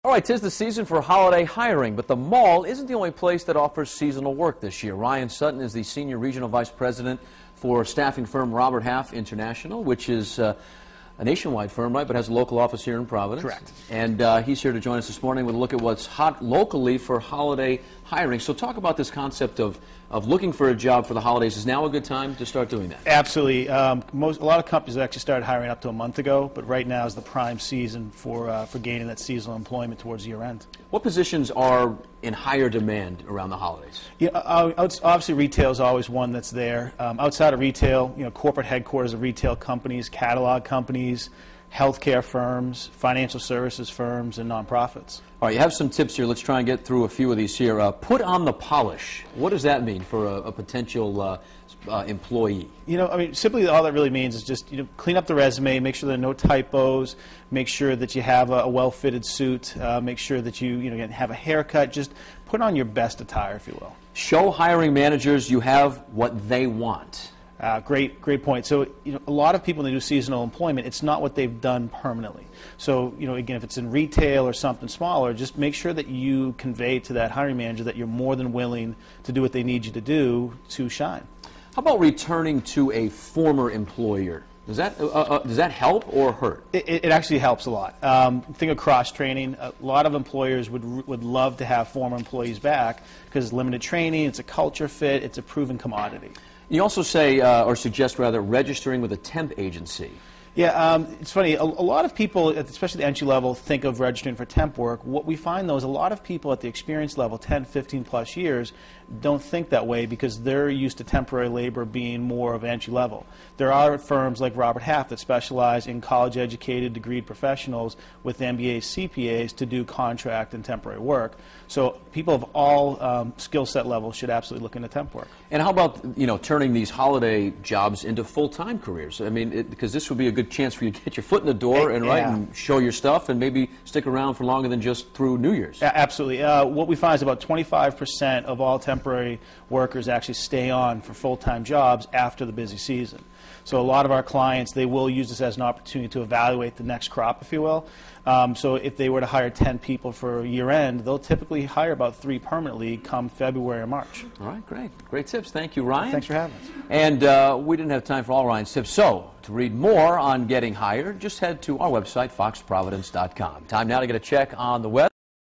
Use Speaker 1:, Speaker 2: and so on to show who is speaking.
Speaker 1: All right, 'tis the season for holiday hiring, but the mall isn't the only place that offers seasonal work this year. Ryan Sutton is the Senior Regional Vice President for staffing firm Robert Half International, which is a nationwide firm, right, but has a local office here in Providence.
Speaker 2: Correct.
Speaker 1: And he's here to join us this morning with a look at what's hot locally for holiday hiring. So talk about this concept of looking for a job for the holidays. Is now a good time to start doing that?
Speaker 2: Absolutely. A lot of companies actually started hiring up to a month ago, but right now is the prime season for gaining that seasonal employment towards year end.
Speaker 1: What positions are in higher demand around the holidays?
Speaker 2: Yeah, obviously retail is always one that's there. Outside of retail, corporate headquarters of retail companies, catalog companies, healthcare firms, financial services firms, and nonprofits.
Speaker 1: All right, you have some tips here. Let's try and get through a few of these here. Put on the polish. What does that mean for a potential employee?
Speaker 2: Simply all that really means is just clean up the resume, make sure there are no typos, make sure that you have a well-fitted suit, make sure that you have a haircut. Just put on your best attire, if you will.
Speaker 1: Show hiring managers you have what they want.
Speaker 2: Great point. So, a lot of people when they do seasonal employment, it's not what they've done permanently. So, again, if it's in retail or something smaller, just make sure that you convey to that hiring manager that you're more than willing to do what they need you to do to shine.
Speaker 1: How about returning to a former employer? Does that help or hurt?
Speaker 2: It actually helps a lot. Think of cross-training. A lot of employers would love to have former employees back because it's limited training, it's a culture fit, it's a proven commodity.
Speaker 1: You also say, or suggest rather, registering with a temp agency.
Speaker 2: Yeah, it's funny. A lot of people, especially the entry level, think of registering for temp work. What we find, though, is a lot of people at the experience level, 10, 15 plus years, don't think that way because they're used to temporary labor being more of entry level. There are firms like Robert Half that specialize in college-educated, degreed professionals with MBAs, CPAs to do contract and temporary work. So people of all skill set levels should absolutely look into temp work.
Speaker 1: And how about turning these holiday jobs into full-time careers? I mean, because this would be a good chance for you to get your foot in the door and show your stuff and maybe stick around for longer than just through New Year's.
Speaker 2: Absolutely. What we find is about 25% of all temporary workers actually stay on for full-time jobs after the busy season. So a lot of our clients, they will use this as an opportunity to evaluate the next crop, if you will. So if they were to hire 10 people for year-end, they'll typically hire about 3 permanently come February or March.
Speaker 1: All right, great. Great tips. Thank you, Ryan.
Speaker 2: Thanks for having us.
Speaker 1: And we didn't have time for all Ryan's tips. So to read more on getting hired, just head to our website, foxprovidence.com. Time now to get a check on the weather.